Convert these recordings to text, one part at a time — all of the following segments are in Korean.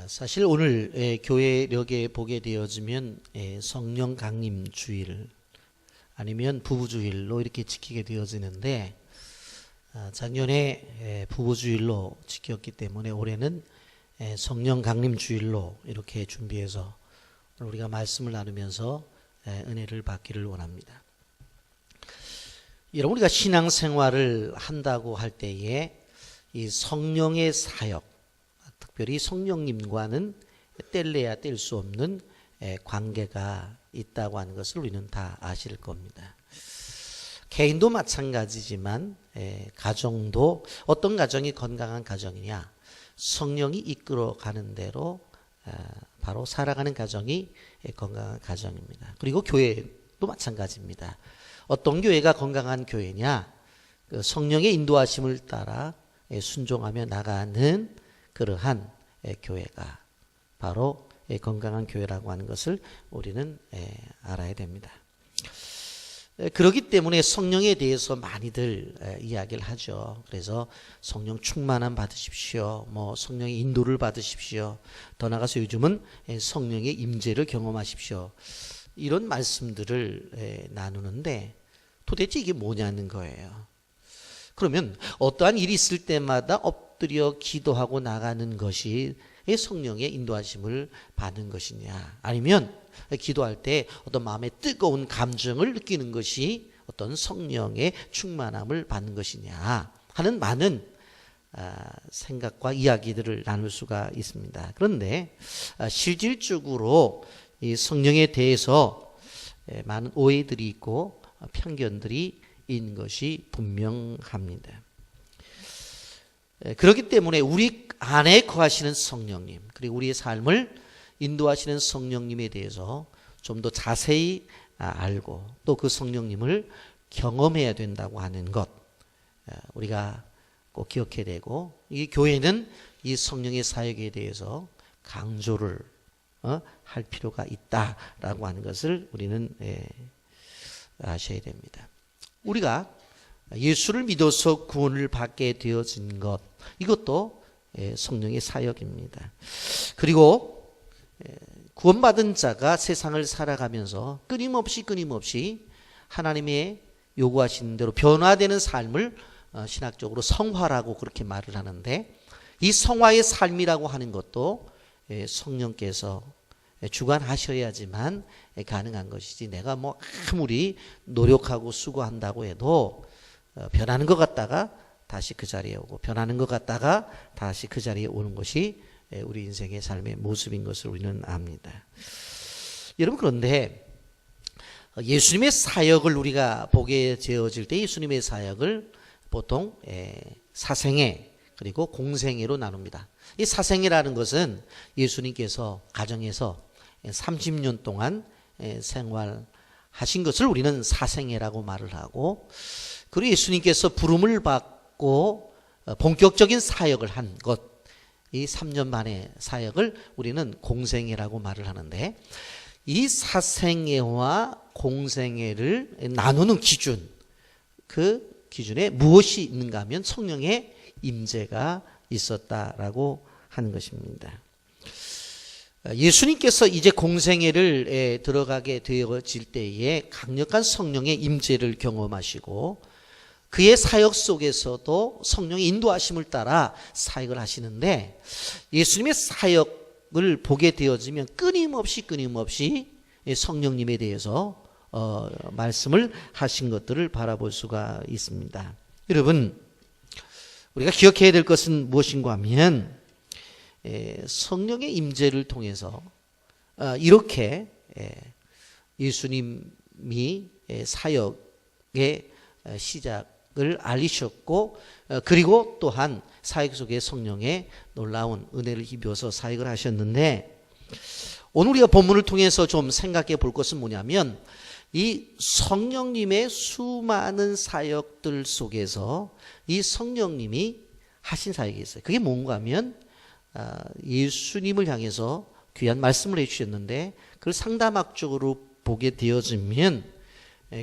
사실 오늘 교회력에 보게 되어지면 성령 강림 주일 아니면 부부 주일로 이렇게 지키게 되어지는데, 작년에 부부 주일로 지켰기 때문에 올해는 성령 강림 주일로 이렇게 준비해서 오늘 우리가 말씀을 나누면서 은혜를 받기를 원합니다. 여러분, 우리가 신앙생활을 한다고 할 때에 이 성령의 사역, 특별히 성령님과는 뗄래야 뗄 수 없는 관계가 있다고 하는 것을 우리는 다 아실 겁니다. 개인도 마찬가지지만 가정도, 어떤 가정이 건강한 가정이냐, 성령이 이끌어가는 대로 바로 살아가는 가정이 건강한 가정입니다. 그리고 교회도 마찬가지입니다. 어떤 교회가 건강한 교회냐, 그 성령의 인도하심을 따라 순종하며 나가는 그러한 교회가 바로 건강한 교회라고 하는 것을 우리는 알아야 됩니다. 그렇기 때문에 성령에 대해서 많이들 이야기를 하죠. 그래서 성령 충만함 받으십시오. 성령의 인도를 받으십시오. 더 나아가서 요즘은 성령의 임재를 경험하십시오. 이런 말씀들을 나누는데 도대체 이게 뭐냐는 거예요. 그러면 어떠한 일이 있을 때마다 엎드려 기도하고 나가는 것이 성령의 인도하심을 받는 것이냐, 아니면 기도할 때 어떤 마음의 뜨거운 감정을 느끼는 것이 어떤 성령의 충만함을 받는 것이냐 하는 많은 생각과 이야기들을 나눌 수가 있습니다. 그런데 실질적으로 이 성령에 대해서 많은 오해들이 있고 편견들이 있는 것이 분명합니다. 그렇기 때문에 우리 안에 거하시는 성령님, 그리고 우리의 삶을 인도하시는 성령님에 대해서 좀 더 자세히 알고 또 그 성령님을 경험해야 된다고 하는 것, 우리가 꼭 기억해야 되고, 이 교회는 이 성령의 사역에 대해서 강조를 할 필요가 있다라고 하는 것을 우리는 아셔야 됩니다. 우리가 예수를 믿어서 구원을 받게 되어진 것, 이것도 성령의 사역입니다. 그리고 구원받은 자가 세상을 살아가면서 끊임없이 하나님의 요구하시는 대로 변화되는 삶을 신학적으로 성화라고 그렇게 말을 하는데, 이 성화의 삶이라고 하는 것도 성령께서 주관하셔야지만 가능한 것이지, 내가 아무리 노력하고 수고한다고 해도 변하는 것 같다가 다시 그 자리에 오고, 변하는 것 같다가 다시 그 자리에 오는 것이 우리 인생의 삶의 모습인 것을 우리는 압니다. 여러분, 그런데 예수님의 사역을 우리가 보게 되어질 때 예수님의 사역을 보통 사생애 그리고 공생애로 나눕니다. 이 사생애라는 것은 예수님께서 가정에서 30년 동안 생활하신 것을 우리는 사생애라고 말을 하고, 그리고 예수님께서 부름을 받고 본격적인 사역을 한 것, 이 3년 만의 사역을 우리는 공생애라고 말을 하는데, 이 사생애와 공생애를 나누는 기준, 그 기준에 무엇이 있는가 하면 성령의 임재가 있었다라고 하는 것입니다. 예수님께서 이제 공생애를 들어가게 되어질 때에 강력한 성령의 임재를 경험하시고, 그의 사역 속에서도 성령의 인도하심을 따라 사역을 하시는데, 예수님의 사역을 보게 되어지면 끊임없이 성령님에 대해서 말씀을 하신 것들을 바라볼 수가 있습니다. 여러분, 우리가 기억해야 될 것은 무엇인가 하면 성령의 임재를 통해서 이렇게 예수님이 사역의 시작을 알리셨고, 그리고 또한 사역 속에 성령의 놀라운 은혜를 입혀서 사역을 하셨는데, 오늘 우리가 본문을 통해서 좀 생각해 볼 것은 뭐냐면, 이 성령님의 수많은 사역들 속에서 이 성령님이 하신 사역이 있어요. 그게 뭔가 하면 예수님을 향해서 귀한 말씀을 해주셨는데, 그걸 상담학적으로 보게 되어지면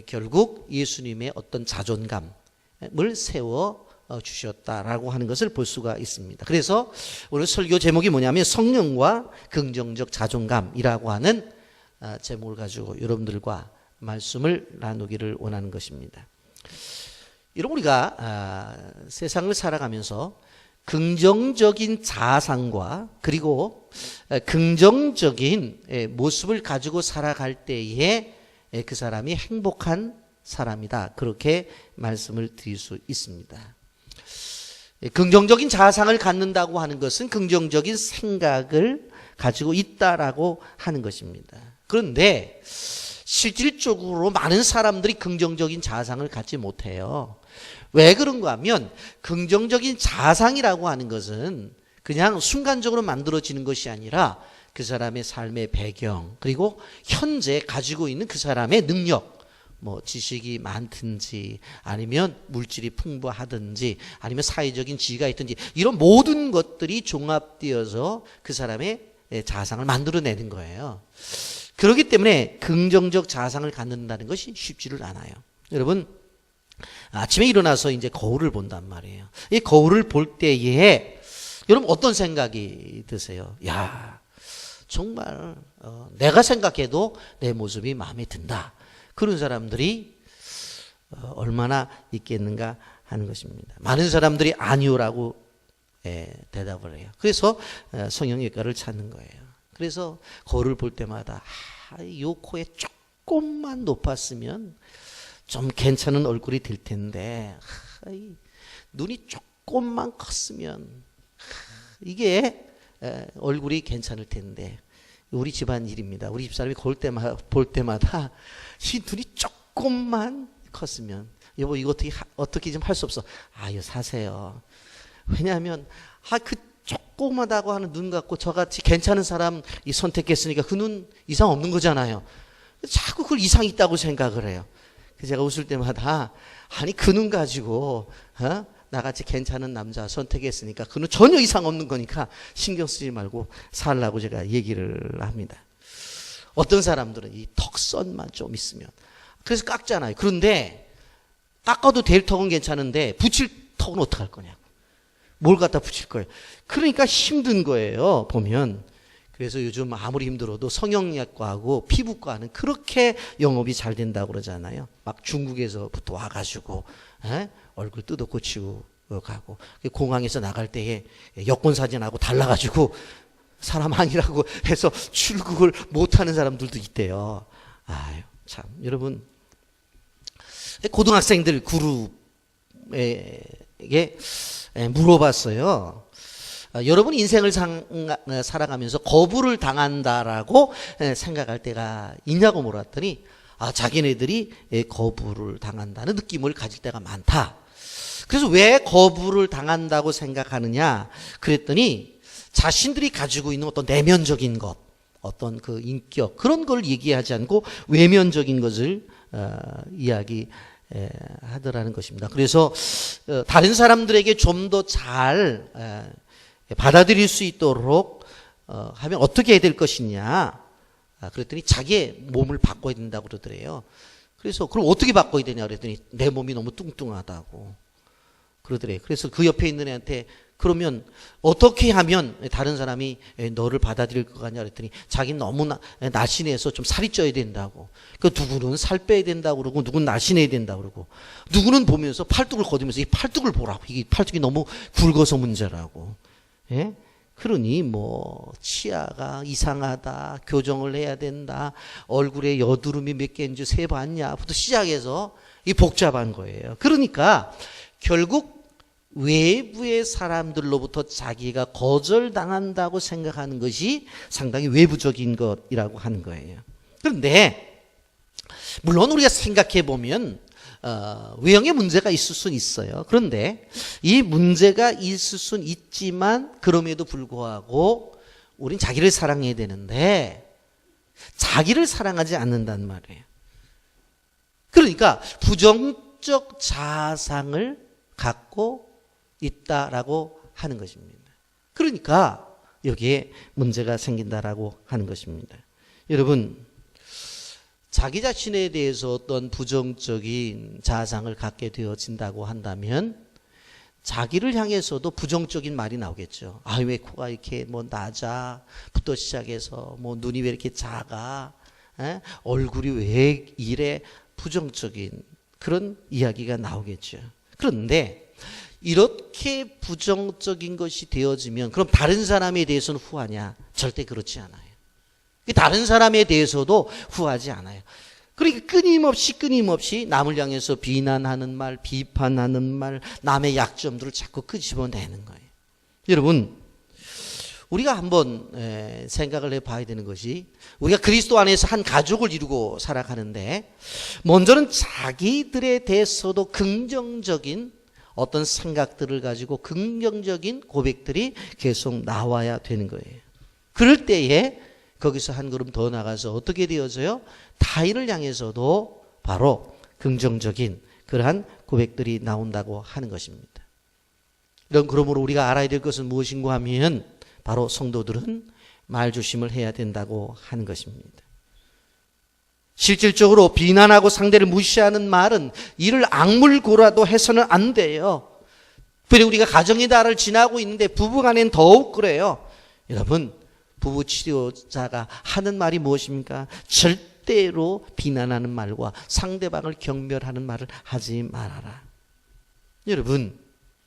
결국 예수님의 어떤 자존감을 세워 주셨다라고 하는 것을 볼 수가 있습니다. 그래서 오늘 설교 제목이 뭐냐면 성령과 긍정적 자존감이라고 하는 제목을 가지고 여러분들과 말씀을 나누기를 원하는 것입니다. 여러분, 우리가 세상을 살아가면서 긍정적인 자상과 그리고 긍정적인 모습을 가지고 살아갈 때에 그 사람이 행복한 사람이다, 그렇게 말씀을 드릴 수 있습니다. 긍정적인 자상을 갖는다고 하는 것은 긍정적인 생각을 가지고 있다라고 하는 것입니다. 그런데 실질적으로 많은 사람들이 긍정적인 자상을 갖지 못해요. 왜 그런가 하면 긍정적인 자상이라고 하는 것은 그냥 순간적으로 만들어지는 것이 아니라 그 사람의 삶의 배경, 그리고 현재 가지고 있는 그 사람의 능력, 뭐 지식이 많든지 아니면 물질이 풍부하든지 아니면 사회적인 지위가 있든지 이런 모든 것들이 종합되어서 그 사람의 자상을 만들어내는 거예요. 그렇기 때문에 긍정적 자상을 갖는다는 것이 쉽지를 않아요. 여러분, 아침에 일어나서 이제 거울을 본단 말이에요. 이 거울을 볼 때에 여러분 어떤 생각이 드세요? 야, 정말 내가 생각해도 내 모습이 마음에 든다, 그런 사람들이 얼마나 있겠는가 하는 것입니다. 많은 사람들이 아니오라고 대답을 해요. 그래서 성형외과를 찾는 거예요. 그래서 거울을 볼 때마다 요 코에 조금만 높았으면 좀 괜찮은 얼굴이 될 텐데, 눈이 조금만 컸으면 이게 얼굴이 괜찮을 텐데. 우리 집안 일입니다. 우리 집사람이 거울 볼 때마다 이 눈이 조금만 컸으면, 여보 이거 어떻게 좀 할 수 없어. 이거 사세요. 왜냐하면 그 조그마다고 하는 눈 갖고 저같이 괜찮은 사람 선택했으니까 그 눈 이상 없는 거잖아요. 자꾸 그걸 이상 있다고 생각을 해요. 제가 웃을 때마다 그 눈 가지고 나같이 괜찮은 남자 선택했으니까 그 눈 전혀 이상 없는 거니까 신경 쓰지 말고 살라고 제가 얘기를 합니다. 어떤 사람들은 이 턱선만 좀 있으면 그래서 깎잖아요. 그런데 깎아도 될 턱은 괜찮은데 붙일 턱은 어떡할 거냐고. 뭘 갖다 붙일 거예요. 그러니까 힘든 거예요, 보면. 그래서 요즘 아무리 힘들어도 성형외과하고 피부과는 그렇게 영업이 잘 된다고 그러잖아요. 막 중국에서부터 와가지고 얼굴 뜯어 고치고 가고, 공항에서 나갈 때에 여권 사진하고 달라가지고 사람 아니라고 해서 출국을 못하는 사람들도 있대요. 참, 여러분, 고등학생들 그룹에게 물어봤어요. 여러분 인생을 살아가면서 거부를 당한다라고 생각할 때가 있냐고 물었더니 자기네들이 거부를 당한다는 느낌을 가질 때가 많다. 그래서 왜 거부를 당한다고 생각하느냐 그랬더니 자신들이 가지고 있는 어떤 내면적인 것, 어떤 그 인격, 그런 걸 얘기하지 않고 외면적인 것을 이야기하더라는 것입니다. 그래서 다른 사람들에게 좀 더 잘 받아들일 수 있도록 하면 어떻게 해야 될 것이냐 그랬더니 자기의 몸을 바꿔야 된다고 그러더래요. 그래서 그럼 어떻게 바꿔야 되냐 그랬더니 내 몸이 너무 뚱뚱하다고 그러더래요. 그래서 그 옆에 있는 애한테 그러면 어떻게 하면 다른 사람이 너를 받아들일 것 같냐 그랬더니 자기는 너무 날씬해서 좀 살이 쪄야 된다고. 그 누구는 살 빼야 된다고 그러고 누구는 날씬해야 된다고 그러고 누구는 보면서 팔뚝을 거두면서 이 팔뚝을 보라고. 이게 팔뚝이 너무 굵어서 문제라고. 예? 그러니 뭐 치아가 이상하다, 교정을 해야 된다, 얼굴에 여드름이 몇 개인지 세봤냐부터 시작해서 이 복잡한 거예요. 그러니까 결국 외부의 사람들로부터 자기가 거절당한다고 생각하는 것이 상당히 외부적인 것이라고 하는 거예요. 그런데 물론 우리가 생각해 보면 외형에 문제가 있을 수는 있어요. 그런데 이 문제가 있을 수는 있지만 그럼에도 불구하고 우린 자기를 사랑해야 되는데 자기를 사랑하지 않는단 말이에요. 그러니까 부정적 자상을 갖고 있다라고 하는 것입니다. 그러니까 여기에 문제가 생긴다라고 하는 것입니다. 여러분, 자기 자신에 대해서 어떤 부정적인 자상을 갖게 되어진다고 한다면 자기를 향해서도 부정적인 말이 나오겠죠. 아, 왜 코가 이렇게 뭐 낮아?부터 시작해서 뭐 눈이 왜 이렇게 작아? 얼굴이 왜 이래? 부정적인 그런 이야기가 나오겠죠. 그런데 이렇게 부정적인 것이 되어지면 그럼 다른 사람에 대해서는 후하냐? 절대 그렇지 않아요. 다른 사람에 대해서도 후하지 않아요. 그러니까 끊임없이 남을 향해서 비난하는 말, 비판하는 말, 남의 약점들을 자꾸 끄집어내는 거예요. 여러분, 우리가 한번 생각을 해봐야 되는 것이, 우리가 그리스도 안에서 한 가족을 이루고 살아가는데 먼저는 자기들에 대해서도 긍정적인 어떤 생각들을 가지고 긍정적인 고백들이 계속 나와야 되는 거예요. 그럴 때에 거기서 한 걸음 더 나가서 어떻게 되어져요? 타인을 향해서도 바로 긍정적인 그러한 고백들이 나온다고 하는 것입니다. 그러므로 우리가 알아야 될 것은 무엇인가 하면 바로 성도들은 말조심을 해야 된다고 하는 것입니다. 실질적으로 비난하고 상대를 무시하는 말은 이를 악물고라도 해서는 안 돼요. 그리고 우리가 가정의 달을 지나고 있는데 부부간엔 더욱 그래요. 여러분, 부부 치료자가 하는 말이 무엇입니까? 절대로 비난하는 말과 상대방을 경멸하는 말을 하지 말아라. 여러분,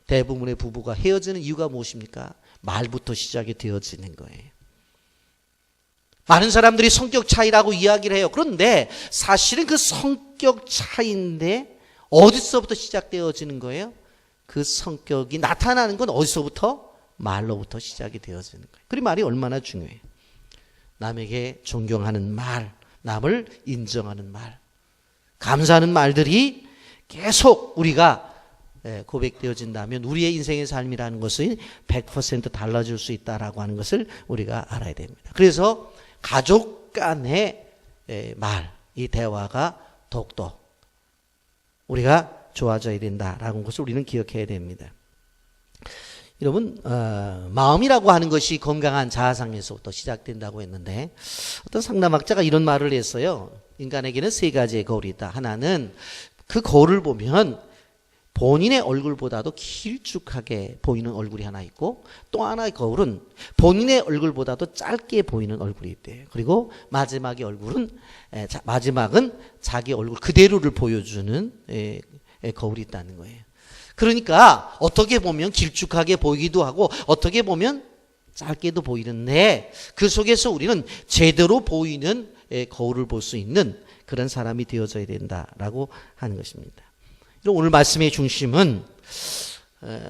대부분의 부부가 헤어지는 이유가 무엇입니까? 말부터 시작이 되어지는 거예요. 많은 사람들이 성격 차이라고 이야기를 해요. 그런데 사실은 그 성격 차이인데 어디서부터 시작되어지는 거예요? 그 성격이 나타나는 건 어디서부터? 말로부터 시작이 되어지는 거예요. 그 말이 얼마나 중요해요. 남에게 존경하는 말, 남을 인정하는 말, 감사하는 말들이 계속 우리가 고백되어진다면 우리의 인생의 삶이라는 것은 100% 달라질 수 있다라고 하는 것을 우리가 알아야 됩니다. 그래서 가족 간의 말, 이 대화가 더욱더 우리가 좋아져야 된다라는 것을 우리는 기억해야 됩니다. 여러분, 마음이라고 하는 것이 건강한 자아상에서부터 시작된다고 했는데 어떤 상담학자가 이런 말을 했어요. 인간에게는 세 가지의 거울이 있다. 하나는 그 거울을 보면 본인의 얼굴보다도 길쭉하게 보이는 얼굴이 하나 있고, 또 하나의 거울은 본인의 얼굴보다도 짧게 보이는 얼굴이 있대요. 그리고 마지막은 자기 얼굴 그대로를 보여주는 거울이 있다는 거예요. 그러니까 어떻게 보면 길쭉하게 보이기도 하고 어떻게 보면 짧게도 보이는데 그 속에서 우리는 제대로 보이는 거울을 볼 수 있는 그런 사람이 되어져야 된다라고 하는 것입니다. 오늘 말씀의 중심은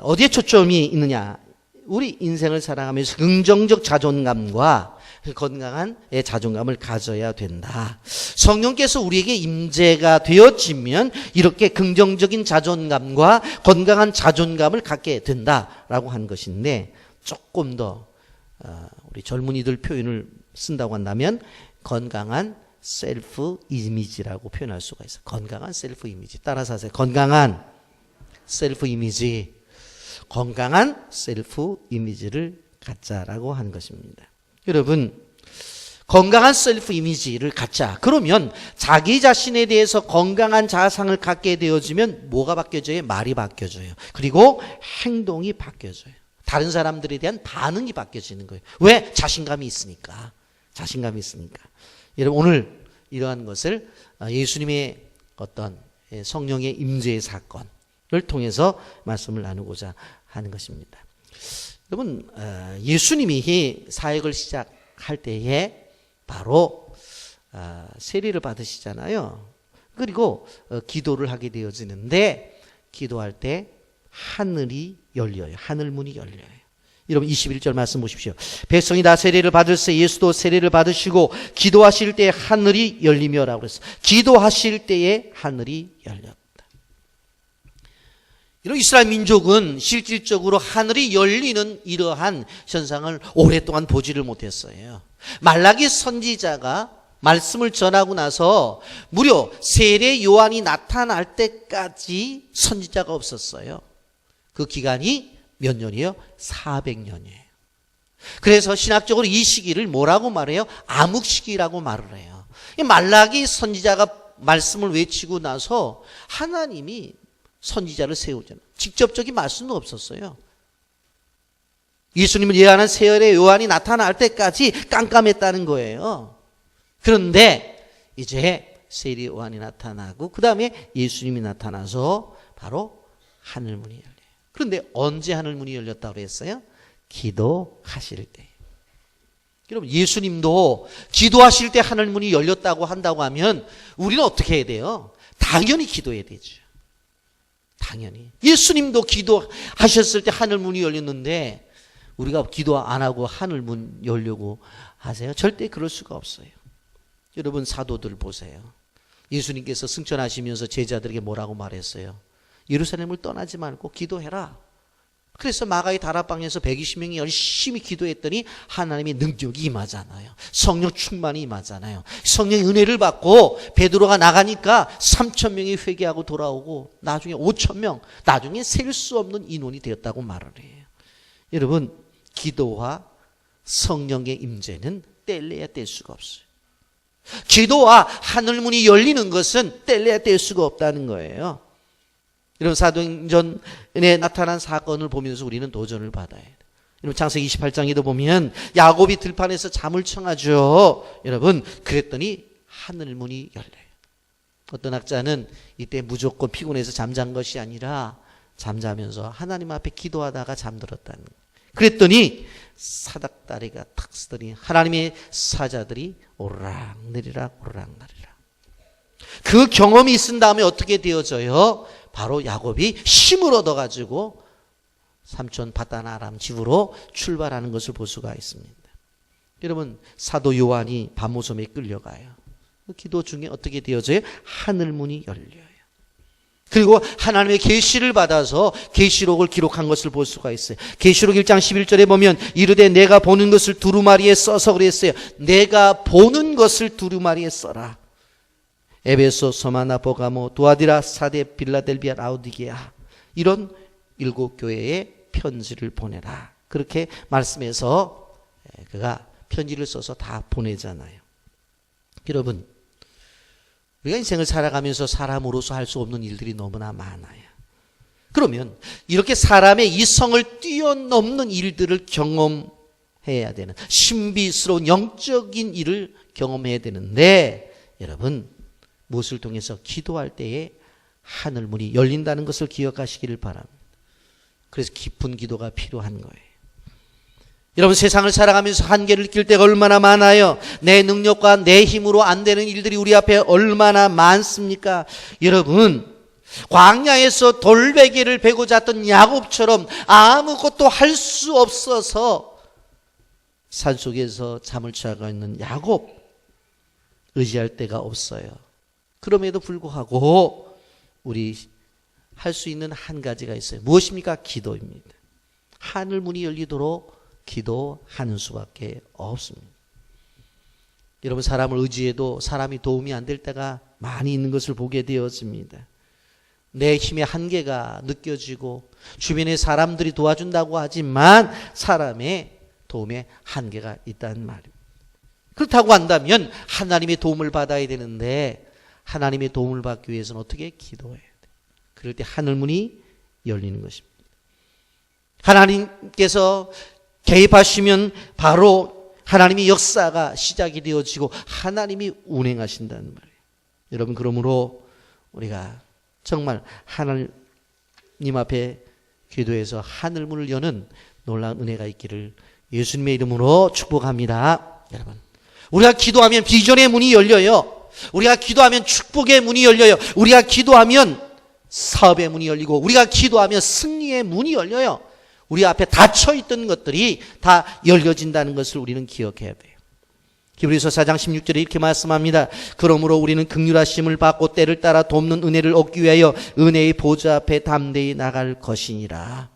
어디에 초점이 있느냐? 우리 인생을 살아가면서 긍정적 자존감과 건강한 자존감을 가져야 된다. 성령께서 우리에게 임재가 되어지면 이렇게 긍정적인 자존감과 건강한 자존감을 갖게 된다라고 하는 것인데, 조금 더 우리 젊은이들 표현을 쓴다고 한다면 건강한 셀프 이미지라고 표현할 수가 있어요. 건강한 셀프 이미지. 따라서 하세요. 건강한 셀프 이미지. 건강한 셀프 이미지를 갖자라고 하는 것입니다. 여러분, 건강한 셀프 이미지를 갖자. 그러면 자기 자신에 대해서 건강한 자아상을 갖게 되어지면 뭐가 바뀌어져요? 말이 바뀌어져요. 그리고 행동이 바뀌어져요. 다른 사람들에 대한 반응이 바뀌어지는 거예요. 왜? 자신감이 있으니까. 자신감이 있으니까. 여러분, 오늘 이러한 것을 예수님의 어떤 성령의 임재의 사건을 통해서 말씀을 나누고자 하는 것입니다. 여러분, 예수님이 사역을 시작할 때에 바로 세례를 받으시잖아요. 그리고 기도를 하게 되어지는데, 기도할 때 하늘이 열려요. 하늘문이 열려요. 여러분, 21절 말씀 보십시오. 백성이 다 세례를 받을세 예수도 세례를 받으시고 기도하실 때에 하늘이 열리며라고 그랬어요. 기도하실 때에 하늘이 열렸다. 이런 이스라엘 민족은 실질적으로 하늘이 열리는 이러한 현상을 오랫동안 보지를 못했어요. 말라기 선지자가 말씀을 전하고 나서 무려 세례 요한이 나타날 때까지 선지자가 없었어요. 그 기간이 몇 년이에요? 400년이에요. 그래서 신학적으로 이 시기를 뭐라고 말해요? 암흑시기라고 말을 해요. 말라기 선지자가 말씀을 외치고 나서 하나님이 선지자를 세우잖아요. 직접적인 말씀도 없었어요. 예수님을 예언한 세열의 요한이 나타날 때까지 깜깜했다는 거예요. 그런데 이제 세례 요한이 나타나고 그 다음에 예수님이 나타나서 바로 하늘문이 열려요. 그런데 언제 하늘문이 열렸다고 했어요? 기도하실 때. 여러분, 예수님도 기도하실 때 하늘문이 열렸다고 한다고 하면 우리는 어떻게 해야 돼요? 당연히 기도해야 되죠. 당연히. 예수님도 기도하셨을 때 하늘문이 열렸는데 우리가 기도 안 하고 하늘문 열려고 하세요? 절대 그럴 수가 없어요. 여러분, 사도들 보세요. 예수님께서 승천하시면서 제자들에게 뭐라고 말했어요? 예루살렘을 떠나지 말고 기도해라. 그래서 마가의 다락방에서 120명이 열심히 기도했더니 하나님의 능력이 임하잖아요. 성령 충만이 임하잖아요. 성령의 은혜를 받고 베드로가 나가니까 3,000명이 회개하고 돌아오고 나중에 5,000명, 나중에 셀 수 없는 인원이 되었다고 말을 해요. 여러분, 기도와 성령의 임재는 뗄래야 뗄 수가 없어요. 기도와 하늘문이 열리는 것은 뗄래야 뗄 수가 없다는 거예요. 여러분, 사도행전에 나타난 사건을 보면서 우리는 도전을 받아야 돼요. 여러분, 창세기 28장에도 보면 야곱이 들판에서 잠을 청하죠. 여러분, 그랬더니 하늘문이 열려요. 어떤 학자는 이때 무조건 피곤해서 잠잔 것이 아니라 잠자면서 하나님 앞에 기도하다가 잠들었다는 거예요. 그랬더니 사닥다리가 탁 쓰더니 하나님의 사자들이 오르락내리락 오르락내리락. 그 경험이 있은 다음에 어떻게 되어져요? 바로 야곱이 힘을 얻어가지고 삼촌 바단 아람 집으로 출발하는 것을 볼 수가 있습니다. 여러분, 사도 요한이 밤모섬에 끌려가요. 그 기도 중에 어떻게 되어져요? 하늘문이 열려요. 그리고 하나님의 계시를 받아서 계시록을 기록한 것을 볼 수가 있어요. 계시록 1장 11절에 보면 이르되 내가 보는 것을 두루마리에 써서 그랬어요. 내가 보는 것을 두루마리에 써라. 에베소, 서마나, 보가모, 두아디라, 사데, 빌라델비아, 라우디게아, 이런 7 교회에 편지를 보내라. 그렇게 말씀해서 그가 편지를 써서 다 보내잖아요. 여러분, 우리가 인생을 살아가면서 사람으로서 할 수 없는 일들이 너무나 많아요. 그러면 이렇게 사람의 이성을 뛰어넘는 일들을 경험해야 되는, 신비스러운 영적인 일을 경험해야 되는데, 여러분, 무엇을 통해서? 기도할 때에 하늘문이 열린다는 것을 기억하시기를 바랍니다. 그래서 깊은 기도가 필요한 거예요. 여러분, 세상을 살아가면서 한계를 느낄 때가 얼마나 많아요. 내 능력과 내 힘으로 안 되는 일들이 우리 앞에 얼마나 많습니까? 여러분, 광야에서 돌베개를 베고 잤던 야곱처럼 아무것도 할 수 없어서 산속에서 잠을 취하고 있는 야곱, 의지할 데가 없어요. 그럼에도 불구하고 우리 할 수 있는 한 가지가 있어요. 무엇입니까? 기도입니다. 하늘문이 열리도록 기도하는 수밖에 없습니다. 여러분, 사람을 의지해도 사람이 도움이 안 될 때가 많이 있는 것을 보게 되었습니다. 내 힘의 한계가 느껴지고 주변에 사람들이 도와준다고 하지만 사람의 도움에 한계가 있다는 말입니다. 그렇다고 한다면 하나님의 도움을 받아야 되는데 하나님의 도움을 받기 위해서는 어떻게? 기도해야 돼요. 그럴 때 하늘문이 열리는 것입니다. 하나님께서 개입하시면 바로 하나님의 역사가 시작이 되어지고 하나님이 운행하신다는 말이에요. 여러분, 그러므로 우리가 정말 하나님 앞에 기도해서 하늘문을 여는 놀라운 은혜가 있기를 예수님의 이름으로 축복합니다. 여러분, 우리가 기도하면 비전의 문이 열려요. 우리가 기도하면 축복의 문이 열려요. 우리가 기도하면 사업의 문이 열리고 우리가 기도하면 승리의 문이 열려요. 우리 앞에 닫혀있던 것들이 다 열려진다는 것을 우리는 기억해야 돼요. 히브리서 4장 16절에 이렇게 말씀합니다. 그러므로 우리는 긍휼하심을 받고 때를 따라 돕는 은혜를 얻기 위하여 은혜의 보좌 앞에 담대히 나갈 것이니라.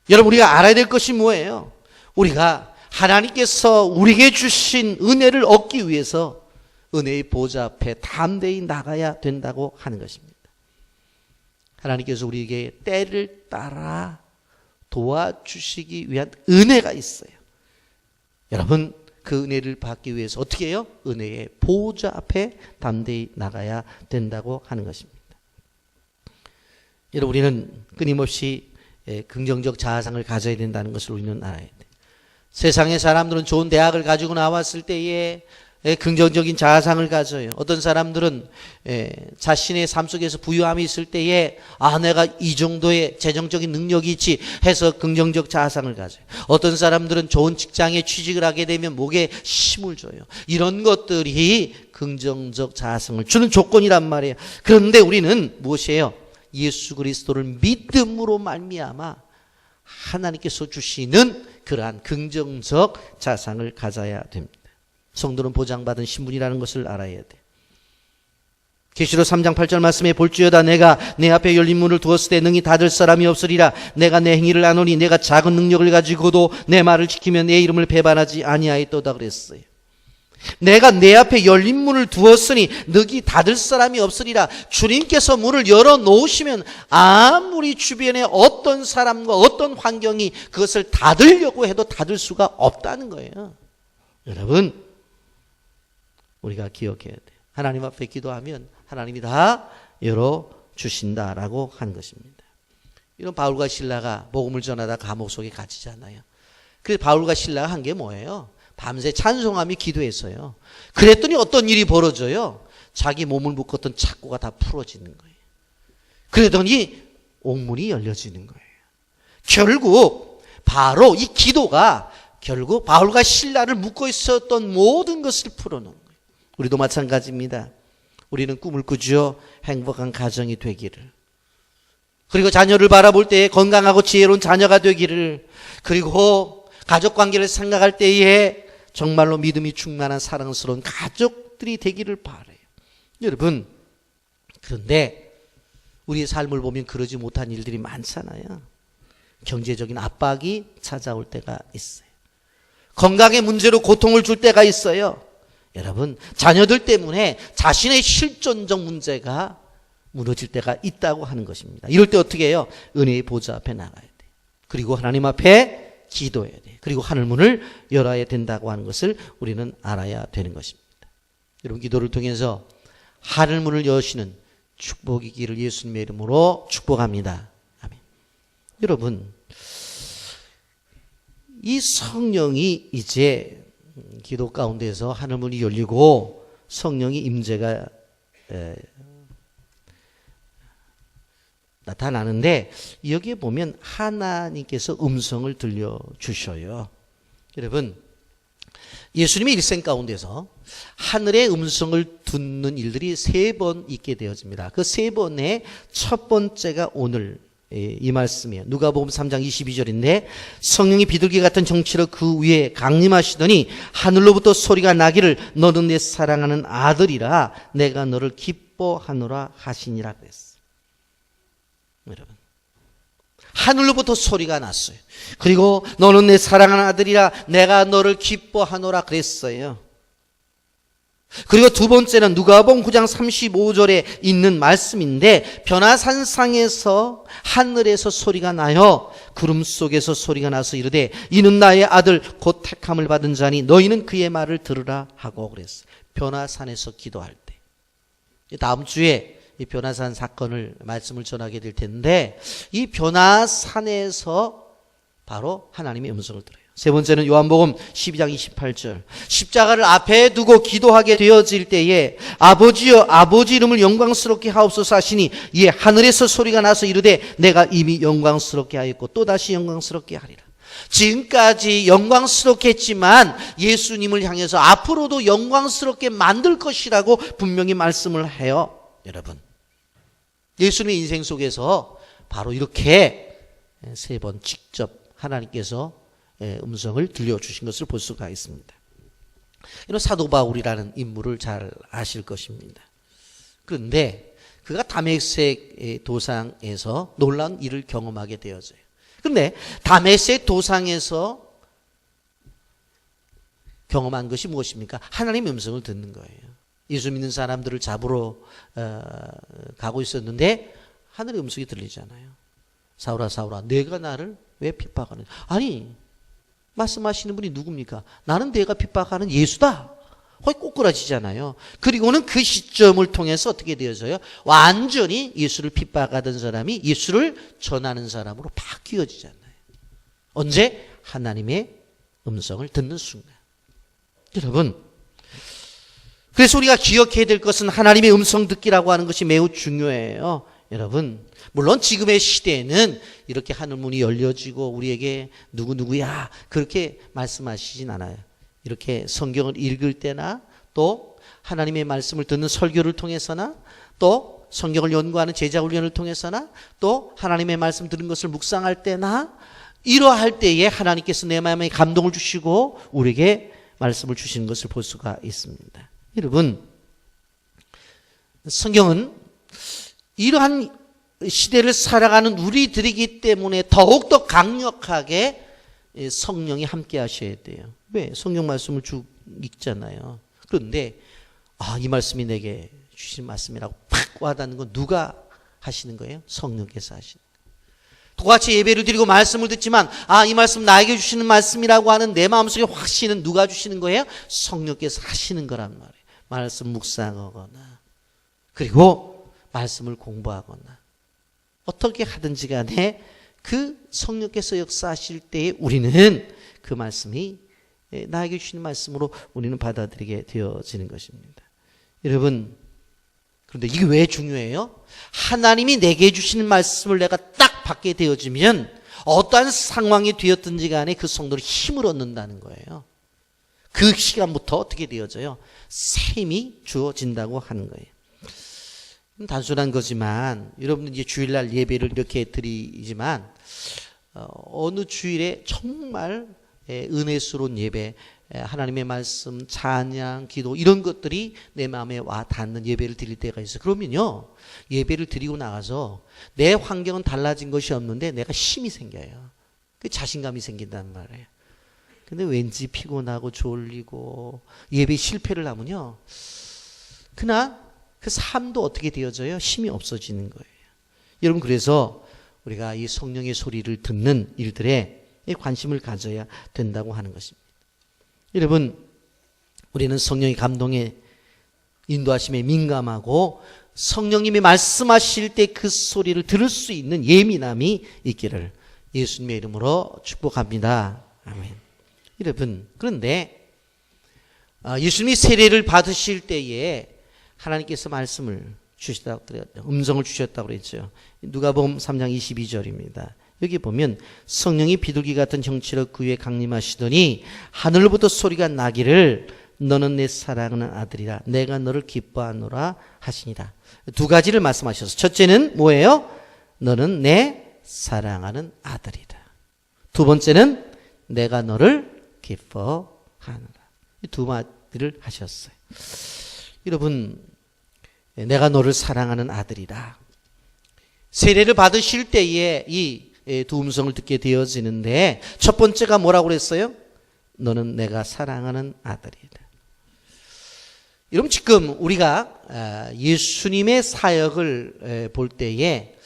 여러분, 우리가 알아야 될 것이 뭐예요? 우리가 하나님께서 우리에게 주신 은혜를 얻기 위해서 은혜의 보좌 앞에 담대히 나가야 된다고 하는 것입니다. 하나님께서 우리에게 때를 따라 도와주시기 위한 은혜가 있어요. 여러분, 그 은혜를 받기 위해서 어떻게 해요? 은혜의 보좌 앞에 담대히 나가야 된다고 하는 것입니다. 여러분, 우리는 끊임없이 긍정적 자아상을 가져야 된다는 것을 우리는 알아야 돼. 세상의 사람들은 좋은 대학을 가지고 나왔을 때에 긍정적인 자아상을 가져요. 어떤 사람들은 자신의 삶 속에서 부유함이 있을 때에 내가 이 정도의 재정적인 능력이 있지 해서 긍정적 자아상을 가져요. 어떤 사람들은 좋은 직장에 취직을 하게 되면 목에 힘을 줘요. 이런 것들이 긍정적 자아상을 주는 조건이란 말이에요. 그런데 우리는 무엇이에요? 예수 그리스도를 믿음으로 말미암아 하나님께서 주시는 그러한 긍정적 자아상을 가져야 됩니다. 성도는 보장받은 신분이라는 것을 알아야 돼. 계시록 3장 8절 말씀에 볼지어다 내가 내 앞에 열린 문을 두었을 때 능히 닫을 사람이 없으리라. 내가 내 행위를 아노니 내가 작은 능력을 가지고도 내 말을 지키며 내 이름을 배반하지 아니하였도다 그랬어요. 내가 내 앞에 열린 문을 두었으니 능히 닫을 사람이 없으리라. 주님께서 문을 열어놓으시면 아무리 주변에 어떤 사람과 어떤 환경이 그것을 닫으려고 해도 닫을 수가 없다는 거예요. 여러분, 우리가 기억해야 돼요. 하나님 앞에 기도하면 하나님이 다 열어주신다라고 한 것입니다. 이런 바울과 실라가 복음을 전하다 감옥 속에 갇히잖아요. 그래서 바울과 실라가 한 게 뭐예요? 밤새 찬송하며 기도했어요. 그랬더니 어떤 일이 벌어져요? 자기 몸을 묶었던 착고가 다 풀어지는 거예요. 그러더니 옥문이 열려지는 거예요. 결국 바로 이 기도가 결국 바울과 실라를 묶고 있었던 모든 것을 풀어놓은 거예요. 우리도 마찬가지입니다. 우리는 꿈을 꾸죠. 행복한 가정이 되기를. 그리고 자녀를 바라볼 때에 건강하고 지혜로운 자녀가 되기를. 그리고 가족관계를 생각할 때에 정말로 믿음이 충만한 사랑스러운 가족들이 되기를 바라요. 여러분, 그런데 우리의 삶을 보면 그러지 못한 일들이 많잖아요. 경제적인 압박이 찾아올 때가 있어요. 건강의 문제로 고통을 줄 때가 있어요. 여러분, 자녀들 때문에 자신의 실존적 문제가 무너질 때가 있다고 하는 것입니다. 이럴 때 어떻게 해요? 은혜의 보좌 앞에 나가야 돼. 그리고 하나님 앞에 기도해야 돼. 그리고 하늘문을 열어야 된다고 하는 것을 우리는 알아야 되는 것입니다. 여러분, 기도를 통해서 하늘문을 여시는 축복이기를 예수님의 이름으로 축복합니다. 아멘. 여러분, 이 성령이 이제 기도 가운데서 하늘문이 열리고 성령의 임재가 나타나는데 여기에 보면 하나님께서 음성을 들려주셔요. 여러분, 예수님의 일생 가운데서 하늘의 음성을 듣는 일들이 3번 있게 되어집니다. 그 3번의 첫 번째가 오늘 이 말씀이에요. 누가복음 3장 22절인데 성령이 비둘기 같은 정치로 그 위에 강림하시더니 하늘로부터 소리가 나기를 너는 내 사랑하는 아들이라 내가 너를 기뻐하노라 하시니라 그랬어요. 여러분, 하늘로부터 소리가 났어요. 그리고 너는 내 사랑하는 아들이라 내가 너를 기뻐하노라 그랬어요. 그리고 두 번째는 누가복음 9장 35절에 있는 말씀인데 변화산상에서 하늘에서 소리가 나요 구름 속에서 소리가 나서 이르되 이는 나의 아들 곧 택함을 받은 자니 너희는 그의 말을 들으라 하고 그랬어요. 변화산에서 기도할 때. 다음 주에 이 변화산 사건을 말씀을 전하게 될 텐데 이 변화산에서 바로 하나님의 음성을 들어요. 세 번째는 요한복음 12장 28절 십자가를 앞에 두고 기도하게 되어질 때에 아버지여 아버지 이름을 영광스럽게 하옵소서 하시니 이에 하늘에서 소리가 나서 이르되 내가 이미 영광스럽게 하였고 또다시 영광스럽게 하리라. 지금까지 영광스럽게 했지만 예수님을 향해서 앞으로도 영광스럽게 만들 것이라고 분명히 말씀을 해요. 여러분, 예수님의 인생 속에서 바로 이렇게 3번 직접 하나님께서 음성을 들려주신 것을 볼 수가 있습니다. 이런 사도 바울이라는 인물을 잘 아실 것입니다. 그런데 그가 다메섹 도상에서 놀라운 일을 경험하게 되어져요. 그런데 다메섹 도상에서 경험한 것이 무엇입니까? 하나님의 음성을 듣는 거예요. 예수 믿는 사람들을 잡으러 가고 있었는데 하늘의 음성이 들리잖아요. 사울아 사울아 내가 나를 왜 핍박하느냐. 아니 말씀하시는 분이 누굽니까? 나는 내가 핍박하는 예수다 거의 꼬꾸라지잖아요. 그리고는 그 시점을 통해서 어떻게 되어져요? 완전히 예수를 핍박하던 사람이 예수를 전하는 사람으로 바뀌어지잖아요. 언제? 하나님의 음성을 듣는 순간. 여러분, 그래서 우리가 기억해야 될 것은 하나님의 음성 듣기라고 하는 것이 매우 중요해요. 여러분, 물론 지금의 시대에는 이렇게 하늘문이 열려지고 우리에게 누구누구야 그렇게 말씀하시진 않아요. 이렇게 성경을 읽을 때나 또 하나님의 말씀을 듣는 설교를 통해서나 또 성경을 연구하는 제자훈련을 통해서나 또 하나님의 말씀 들은 것을 묵상할 때나 이러할 때에 하나님께서 내 마음에 감동을 주시고 우리에게 말씀을 주시는 것을 볼 수가 있습니다. 여러분, 성경은 이러한 시대를 살아가는 우리들이기 때문에 더욱더 강력하게 성령이 함께 하셔야 돼요. 왜? 성경 말씀을 쭉 읽잖아요. 그런데 이 말씀이 내게 주신 말씀이라고 팍 와닿는 건 누가 하시는 거예요? 성령께서 하시는 거예요. 똑같이 예배를 드리고 말씀을 듣지만 이 말씀 나에게 주시는 말씀이라고 하는 내 마음속에 확신은 누가 주시는 거예요? 성령께서 하시는 거란 말이에요. 말씀 묵상하거나 그리고 말씀을 공부하거나 어떻게 하든지 간에 그 성령께서 역사하실 때에 우리는 그 말씀이 나에게 주시는 말씀으로 우리는 받아들이게 되어지는 것입니다. 여러분, 그런데 이게 왜 중요해요? 하나님이 내게 주시는 말씀을 내가 딱 받게 되어지면 어떠한 상황이 되었든지 간에 그 성도를 힘을 얻는다는 거예요. 그 시간부터 어떻게 되어져요? 새 힘이 주어진다고 하는 거예요. 단순한 거지만 여러분들 이제 주일날 예배를 이렇게 드리지만 어느 주일에 정말 은혜스러운 예배, 하나님의 말씀, 찬양, 기도 이런 것들이 내 마음에 와 닿는 예배를 드릴 때가 있어요. 그러면요, 예배를 드리고 나가서 내 환경은 달라진 것이 없는데 내가 힘이 생겨요. 그 자신감이 생긴단 말이에요. 근데 왠지 피곤하고 졸리고 예배 실패를 하면요, 그날 그 삶도 어떻게 되어져요? 힘이 없어지는 거예요. 여러분, 그래서 우리가 이 성령의 소리를 듣는 일들에 관심을 가져야 된다고 하는 것입니다. 여러분, 우리는 성령의 감동에 인도하심에 민감하고 성령님이 말씀하실 때 그 소리를 들을 수 있는 예민함이 있기를 예수님의 이름으로 축복합니다. 아멘. 여러분, 그런데 예수님이 세례를 받으실 때에 하나님께서 말씀을 주시다고 그랬죠. 음성을 주셨다고 그랬죠. 누가복음 3장 22절입니다. 여기 보면 성령이 비둘기 같은 형체로 그 위에 강림하시더니 하늘로부터 소리가 나기를 너는 내 사랑하는 아들이라 내가 너를 기뻐하노라 하시니라. 두 가지를 말씀하셔서 첫째는 뭐예요? 너는 내 사랑하는 아들이다. 두 번째는 내가 너를 기뻐하노라. 이 두 마디를 하셨어요. 여러분, 내가 너를 사랑하는 아들이다. 세례를 받으실 때에 이 두 음성을 듣게 되어지는데 첫 번째가 뭐라고 그랬어요? 너는 내가 사랑하는 아들이다. 여러분, 지금 우리가 예수님의 사역을 볼 때에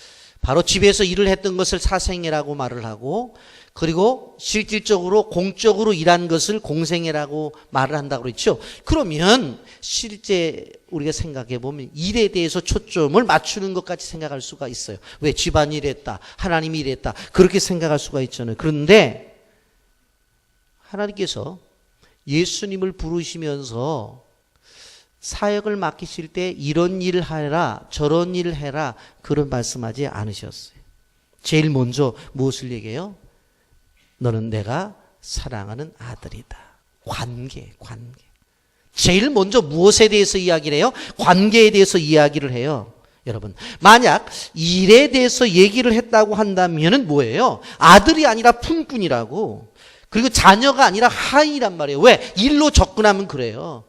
바로 집에서 일을 했던 것을 사생애라고 말을 하고 그리고 실질적으로 공적으로 일한 것을 공생애라고 말을 한다고 그랬죠. 그러면 실제 우리가 생각해 보면 일에 대해서 초점을 맞추는 것 같이 생각할 수가 있어요. 왜? 집안일이 했다, 하나님이 일했다, 그렇게 생각할 수가 있잖아요. 그런데 하나님께서 예수님을 부르시면서 사역을 맡기실 때 이런 일을 하라, 저런 일을 해라, 그런 말씀하지 않으셨어요. 제일 먼저 무엇을 얘기해요? 너는 내가 사랑하는 아들이다. 관계. 제일 먼저 무엇에 대해서 이야기를 해요? 관계에 대해서 이야기를 해요. 여러분, 만약 일에 대해서 얘기를 했다고 한다면은 뭐예요? 아들이 아니라 품꾼이라고. 그리고 자녀가 아니라 하인이란 말이에요. 왜? 일로 접근하면 그래요.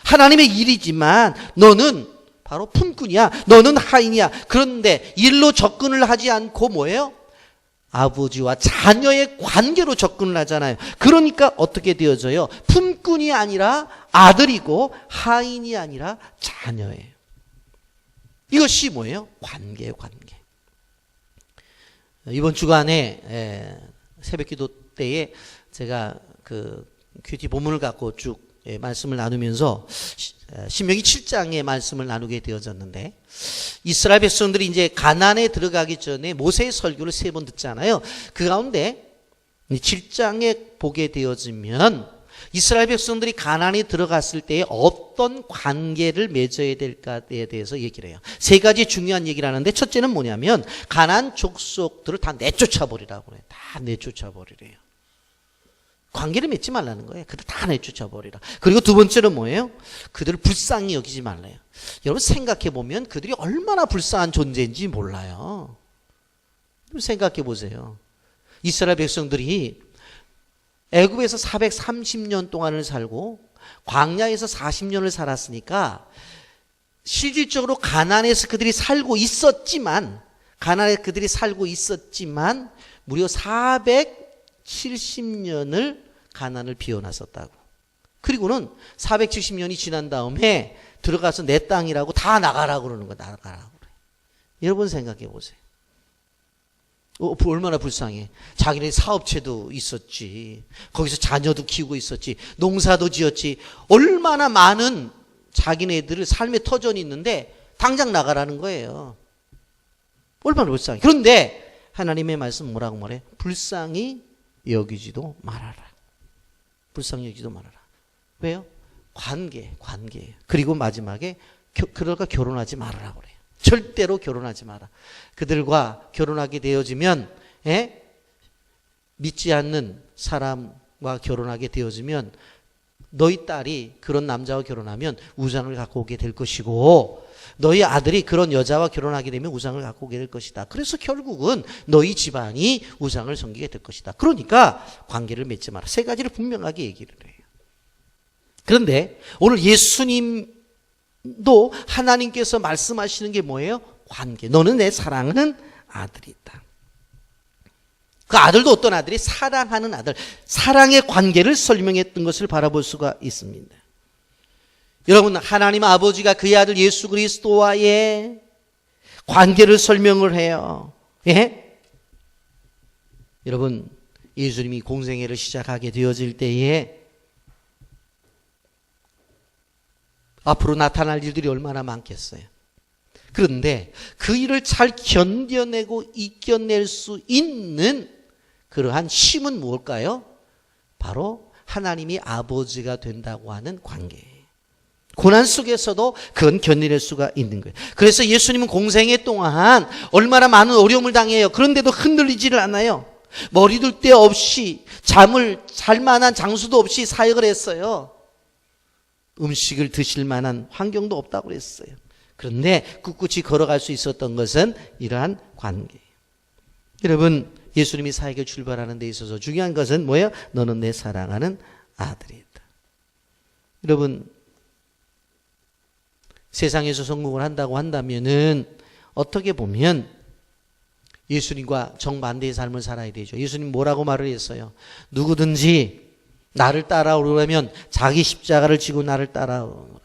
하나님의 일이지만 너는 바로 품꾼이야. 너는 하인이야. 그런데 일로 접근을 하지 않고 뭐예요? 아버지와 자녀의 관계로 접근을 하잖아요. 그러니까 어떻게 되어져요? 품꾼이 아니라 아들이고 하인이 아니라 자녀예요. 이것이 뭐예요? 관계. 이번 주간에 새벽기도 때에 제가 그 큐티 본문을 갖고 쭉 말씀을 나누면서 신명기 7장의 말씀을 나누게 되어졌는데, 이스라엘 백성들이 이제 가나안에 들어가기 전에 모세의 설교를 3번 듣잖아요. 그 가운데 7장에 보게 되어지면 이스라엘 백성들이 가나안에 들어갔을 때 어떤 관계를 맺어야 될까에 대해서 얘기를 해요. 3가지 중요한 얘기를 하는데, 첫째는 뭐냐면 가나안 족속들을 다 내쫓아 버리라고 해요. 다 내쫓아 버리래요. 관계를 맺지 말라는 거예요. 그들 다 내쫓아 버리라. 그리고 두 번째는 뭐예요? 그들을 불쌍히 여기지 말래요. 여러분 생각해 보면 그들이 얼마나 불쌍한 존재인지 몰라요. 생각해 보세요. 이스라엘 백성들이 애굽에서 430년 동안을 살고 광야에서 40년을 살았으니까 실질적으로 가나안에서 그들이 살고 있었지만, 가나안에 그들이 살고 있었지만 무려 470년을 가나안을 비워놨었다고. 그리고는 470년이 지난 다음에 들어가서 내 땅이라고 다 나가라고 그러는 거야. 나가라고 그래. 여러분 생각해 보세요. 얼마나 불쌍해. 자기네 사업체도 있었지. 거기서 자녀도 키우고 있었지. 농사도 지었지. 얼마나 많은 자기네들을 삶의 터전이 있는데 당장 나가라는 거예요. 얼마나 불쌍해. 그런데 하나님의 말씀 뭐라고 말해? 불쌍히 여기지도 말아라. 불쌍히 여기지도 말아라. 왜요? 관계. 그리고 마지막에 그들과 결혼하지 말아라 그래요. 절대로 결혼하지 마라. 그들과 결혼하게 되어지면, 믿지 않는 사람과 결혼하게 되어지면 너희 딸이 그런 남자와 결혼하면 우상을 갖고 오게 될 것이고, 너희 아들이 그런 여자와 결혼하게 되면 우상을 갖고 오게 될 것이다. 그래서 결국은 너희 집안이 우상을 섬기게 될 것이다. 그러니까 관계를 맺지 마라. 3가지를 분명하게 얘기를 해요. 그런데 오늘 예수님도 하나님께서 말씀하시는 게 뭐예요? 관계. 너는 내 사랑하는 아들이다. 그 아들도 어떤 아들이? 사랑하는 아들. 사랑의 관계를 설명했던 것을 바라볼 수가 있습니다. 여러분, 하나님 아버지가 그의 아들 예수 그리스도와의 관계를 설명을 해요. 예? 여러분, 예수님이 공생애를 시작하게 되어질 때에 앞으로 나타날 일들이 얼마나 많겠어요. 그런데 그 일을 잘 견뎌내고 이겨낼 수 있는 그러한 힘은 무엇일까요? 바로 하나님이 아버지가 된다고 하는 관계예요. 고난 속에서도 그건 견뎌낼 수가 있는 거예요. 그래서 예수님은 공생애 동안 얼마나 많은 어려움을 당해요. 그런데도 흔들리지를 않아요. 머리 둘 데 없이, 잠을 잘 만한 장소도 없이 사역을 했어요. 음식을 드실 만한 환경도 없다고 그랬어요. 그런데 꿋꿋이 걸어갈 수 있었던 것은 이러한 관계예요. 여러분, 예수님이 사역에 출발하는 데 있어서 중요한 것은 뭐예요? 너는 내 사랑하는 아들이다. 여러분, 세상에서 성공을 한다고 한다면은 어떻게 보면 예수님과 정반대의 삶을 살아야 되죠. 예수님 뭐라고 말을 했어요? 누구든지 나를 따라오려면 자기 십자가를 지고 나를 따라오라.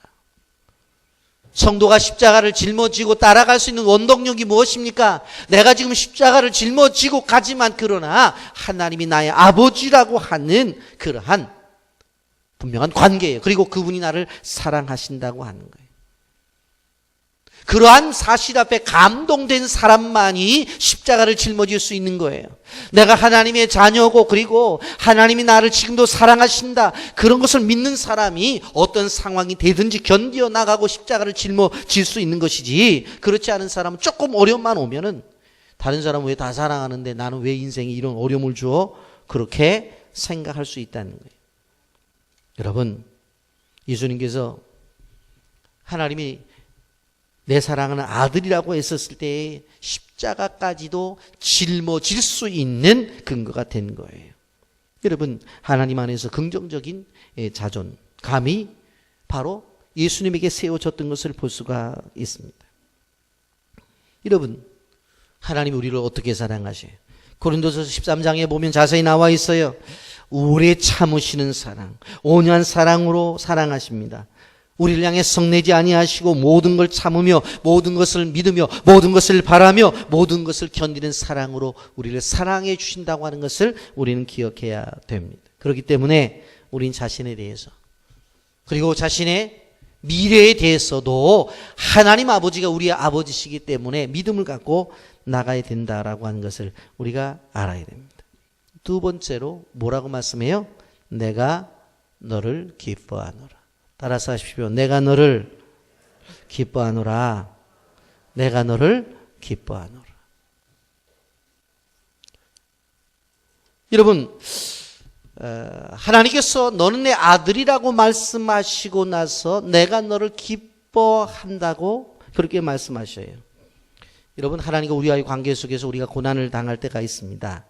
성도가 십자가를 짊어지고 따라갈 수 있는 원동력이 무엇입니까? 내가 지금 십자가를 짊어지고 가지만, 그러나 하나님이 나의 아버지라고 하는 그러한 분명한 관계예요. 그리고 그분이 나를 사랑하신다고 하는 거예요. 그러한 사실 앞에 감동된 사람만이 십자가를 짊어질 수 있는 거예요. 내가 하나님의 자녀고, 그리고 하나님이 나를 지금도 사랑하신다, 그런 것을 믿는 사람이 어떤 상황이 되든지 견뎌나가고 십자가를 짊어질 수 있는 것이지, 그렇지 않은 사람은 조금 어려움만 오면은 다른 사람은 왜 다 사랑하는데 나는 왜 인생에 이런 어려움을 줘? 그렇게 생각할 수 있다는 거예요. 여러분, 예수님께서 하나님이 내 사랑하는 아들이라고 했었을 때 십자가까지도 짊어질 수 있는 근거가 된 거예요. 여러분, 하나님 안에서 긍정적인 자존감이 바로 예수님에게 세워졌던 것을 볼 수가 있습니다. 여러분, 하나님이 우리를 어떻게 사랑하셔요? 고린도서서 13장에 보면 자세히 나와 있어요. 오래 참으시는 사랑, 온유한 사랑으로 사랑하십니다. 우리를 향해 성내지 아니하시고 모든 걸 참으며 모든 것을 믿으며 모든 것을 바라며 모든 것을 견디는 사랑으로 우리를 사랑해 주신다고 하는 것을 우리는 기억해야 됩니다. 그렇기 때문에 우린 자신에 대해서 그리고 자신의 미래에 대해서도 하나님 아버지가 우리의 아버지시기 때문에 믿음을 갖고 나가야 된다라고 하는 것을 우리가 알아야 됩니다. 두 번째로 뭐라고 말씀해요? 내가 너를 기뻐하노라. 따라서 하십시오. 내가 너를 기뻐하노라. 내가 너를 기뻐하노라. 여러분, 하나님께서 너는 내 아들이라고 말씀하시고 나서 내가 너를 기뻐한다고 그렇게 말씀하셔요. 여러분, 하나님과 우리와의 관계 속에서 우리가 고난을 당할 때가 있습니다.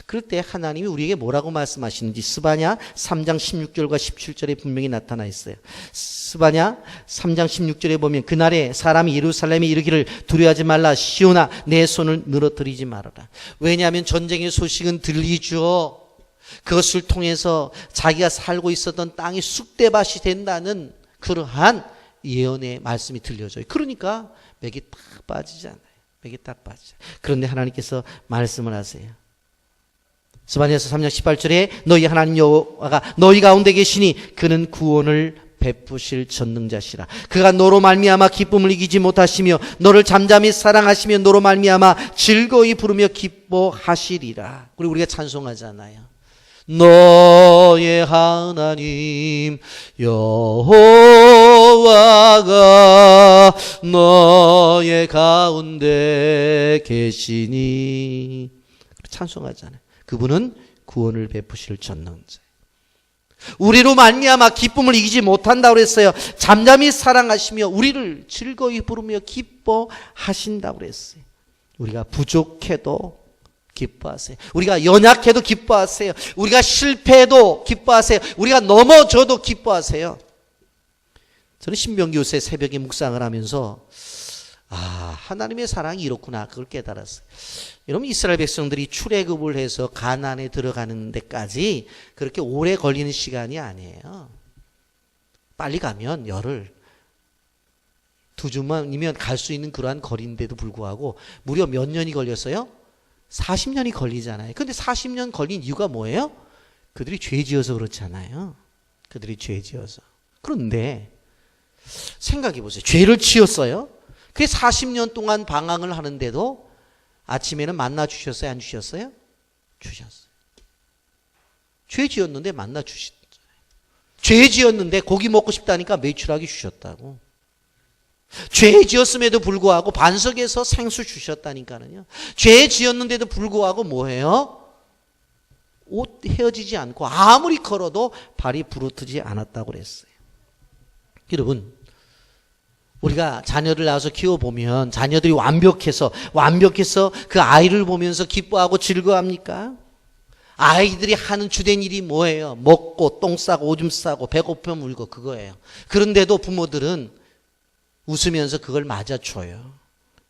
그럴 때 하나님이 우리에게 뭐라고 말씀하시는지 스바냐 3장 16절과 17절에 분명히 나타나 있어요. 스바냐 3장 16절에 보면 그날에 사람이 예루살렘에 이르기를 두려워하지 말라 시온아 내 손을 늘어뜨리지 말아라. 왜냐하면 전쟁의 소식은 들리죠. 그것을 통해서 자기가 살고 있었던 땅이 쑥대밭이 된다는 그러한 예언의 말씀이 들려져요. 그러니까 맥이 딱 빠지잖아요. 맥이 딱 빠지죠. 그런데 하나님께서 말씀을 하세요. 스바냐서 3장 18절에 너희 하나님 여호와가 너희 가운데 계시니 그는 구원을 베푸실 전능자시라. 그가 너로 말미암아 기쁨을 이기지 못하시며 너를 잠잠히 사랑하시며 너로 말미암아 즐거이 부르며 기뻐하시리라. 그리고 우리가 찬송하잖아요. 너의 하나님 여호와가 너의 가운데 계시니 찬송하잖아요. 그분은 구원을 베푸실 전능자. 우리로 말미암아 기쁨을 이기지 못한다고 그랬어요. 잠잠히 사랑하시며 우리를 즐거이 부르며 기뻐하신다고 그랬어요. 우리가 부족해도 기뻐하세요. 우리가 연약해도 기뻐하세요. 우리가 실패해도 기뻐하세요. 우리가 넘어져도 기뻐하세요. 저는 신명기 요새 새벽에 묵상을 하면서 하나님의 사랑이 이렇구나 그걸 깨달았어요. 여러분 이스라엘 백성들이 출애굽을 해서 가나안에 들어가는 데까지 그렇게 오래 걸리는 시간이 아니에요. 빨리 가면 열흘 2주만이면 갈 수 있는 그러한 거리인데도 불구하고 무려 몇 년이 걸렸어요? 40년이 걸리잖아요. 근데 40년 걸린 이유가 뭐예요? 그들이 죄 지어서 그렇잖아요. 그들이 죄 지어서. 그런데 생각해 보세요. 죄를 지었어요. 그게 40년 동안 방황을 하는데도 아침에는 만나 주셨어요? 안 주셨어요? 주셨어요. 죄 지었는데 만나 주셨잖아요. 죄 지었는데 고기 먹고 싶다니까 메추라기 주셨다고. 죄 지었음에도 불구하고 반석에서 생수 주셨다니까는요. 죄 지었는데도 불구하고 뭐해요? 옷 헤어지지 않고 아무리 걸어도 발이 부르트지 않았다고 그랬어요. 여러분 우리가 자녀를 낳아서 키워보면 자녀들이 완벽해서 그 아이를 보면서 기뻐하고 즐거워합니까? 아이들이 하는 주된 일이 뭐예요? 먹고 똥 싸고 오줌 싸고 배고프면 울고 그거예요. 그런데도 부모들은 웃으면서 그걸 맞아줘요.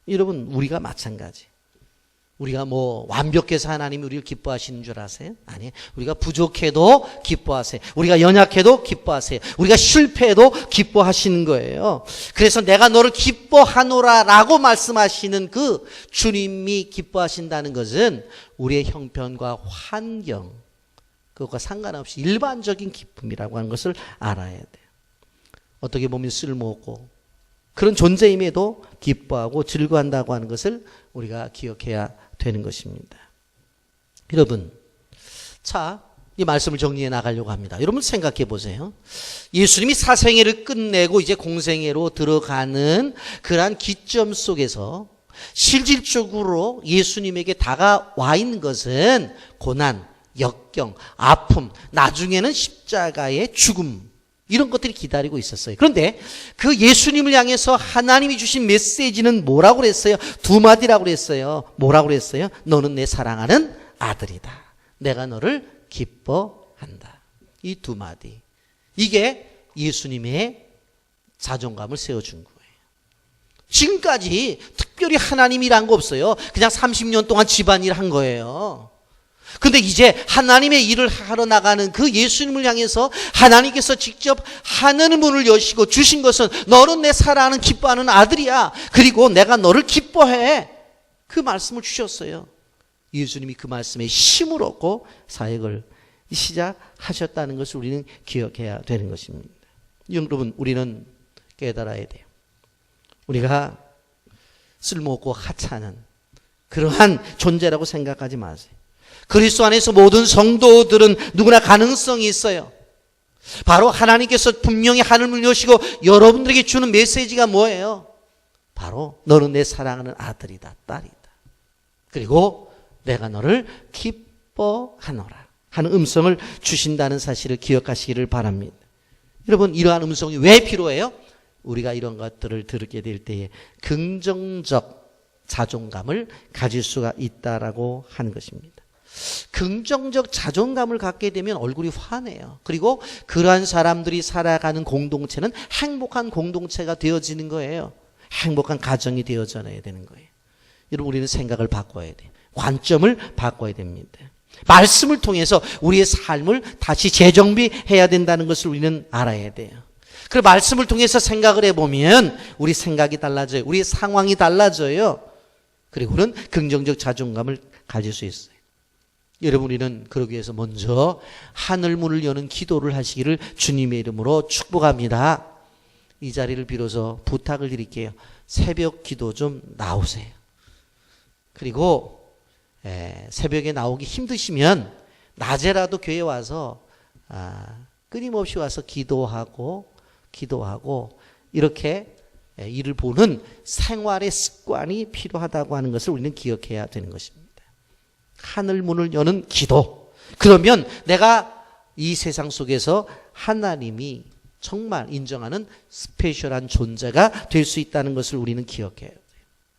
여러분 우리가 마찬가지. 우리가 뭐 완벽해서 하나님이 우리를 기뻐하시는 줄 아세요? 아니에요. 우리가 부족해도 기뻐하세요. 우리가 연약해도 기뻐하세요. 우리가 실패해도 기뻐하시는 거예요. 그래서 내가 너를 기뻐하노라 라고 말씀하시는 그 주님이 기뻐하신다는 것은 우리의 형편과 환경 그것과 상관없이 일반적인 기쁨이라고 하는 것을 알아야 돼요. 어떻게 보면 쓸모없고 그런 존재임에도 기뻐하고 즐거워한다고 하는 것을 우리가 기억해야 되는 것입니다. 여러분, 자, 이 말씀을 정리해 나가려고 합니다. 여러분 생각해 보세요. 예수님이 사생애를 끝내고 이제 공생애로 들어가는 그러한 기점 속에서 실질적으로 예수님에게 다가와 있는 것은 고난, 역경, 아픔, 나중에는 십자가의 죽음 이런 것들이 기다리고 있었어요. 그런데 그 예수님을 향해서 하나님이 주신 메시지는 뭐라고 그랬어요? 두 마디라고 그랬어요. 뭐라고 그랬어요? 너는 내 사랑하는 아들이다. 내가 너를 기뻐한다. 이 두 마디. 이게 예수님의 자존감을 세워준 거예요. 지금까지 특별히 하나님이 일한 거 없어요. 그냥 30년 동안 집안일 한 거예요. 근데 이제 하나님의 일을 하러 나가는 그 예수님을 향해서 하나님께서 직접 하늘 문을 여시고 주신 것은 너는 내 사랑하는 기뻐하는 아들이야. 그리고 내가 너를 기뻐해. 그 말씀을 주셨어요. 예수님이 그 말씀에 힘을 얻고 사역을 시작하셨다는 것을 우리는 기억해야 되는 것입니다. 여러분, 우리는 깨달아야 돼요. 우리가 쓸모없고 하찮은 그러한 존재라고 생각하지 마세요. 그리스도 안에서 모든 성도들은 누구나 가능성이 있어요. 바로 하나님께서 분명히 하늘을 여시고 여러분들에게 주는 메시지가 뭐예요? 바로 너는 내 사랑하는 아들이다, 딸이다. 그리고 내가 너를 기뻐하노라 하는 음성을 주신다는 사실을 기억하시기를 바랍니다. 여러분, 이러한 음성이 왜 필요해요? 우리가 이런 것들을 들게 될 때에 긍정적 자존감을 가질 수가 있다라고 하는 것입니다. 긍정적 자존감을 갖게 되면 얼굴이 환해요. 그리고 그러한 사람들이 살아가는 공동체는 행복한 공동체가 되어지는 거예요. 행복한 가정이 되어져야 되는 거예요. 여러분, 우리는 생각을 바꿔야 돼요. 관점을 바꿔야 됩니다. 말씀을 통해서 우리의 삶을 다시 재정비해야 된다는 것을 우리는 알아야 돼요. 그 말씀을 통해서 생각을 해보면 우리 생각이 달라져요. 우리의 상황이 달라져요. 그리고 우리는 긍정적 자존감을 가질 수 있어요. 여러분, 우리는 그러기 위해서 먼저 하늘 문을 여는 기도를 하시기를 주님의 이름으로 축복합니다. 이 자리를 빌어서 부탁을 드릴게요. 새벽 기도 좀 나오세요. 그리고 새벽에 나오기 힘드시면 낮에라도 교회 와서 끊임없이 와서 기도하고 이렇게 이를 보는 생활의 습관이 필요하다고 하는 것을 우리는 기억해야 되는 것입니다. 하늘 문을 여는 기도. 그러면 내가 이 세상 속에서 하나님이 정말 인정하는 스페셜한 존재가 될 수 있다는 것을 우리는 기억해야 돼요.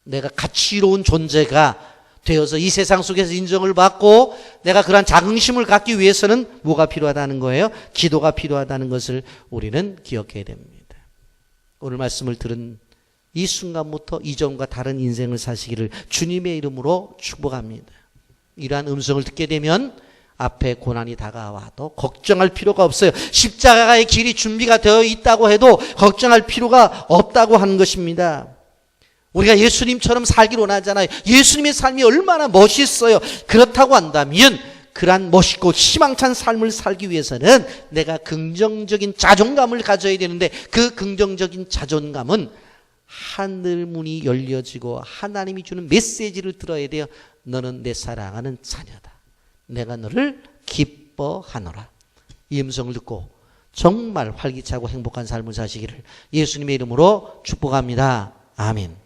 내가 가치로운 존재가 되어서 이 세상 속에서 인정을 받고 내가 그러한 자긍심을 갖기 위해서는 뭐가 필요하다는 거예요? 기도가 필요하다는 것을 우리는 기억해야 됩니다. 오늘 말씀을 들은 이 순간부터 이전과 다른 인생을 사시기를 주님의 이름으로 축복합니다. 이러한 음성을 듣게 되면 앞에 고난이 다가와도 걱정할 필요가 없어요. 십자가의 길이 준비가 되어 있다고 해도 걱정할 필요가 없다고 하는 것입니다. 우리가 예수님처럼 살기를 원하잖아요. 예수님의 삶이 얼마나 멋있어요. 그렇다고 한다면 그러한 멋있고 희망찬 삶을 살기 위해서는 내가 긍정적인 자존감을 가져야 되는데 그 긍정적인 자존감은 하늘 문이 열려지고 하나님이 주는 메시지를 들어야 돼요. 너는 내 사랑하는 자녀다. 내가 너를 기뻐하노라. 이 음성을 듣고 정말 활기차고 행복한 삶을 사시기를 예수님의 이름으로 축복합니다. 아멘.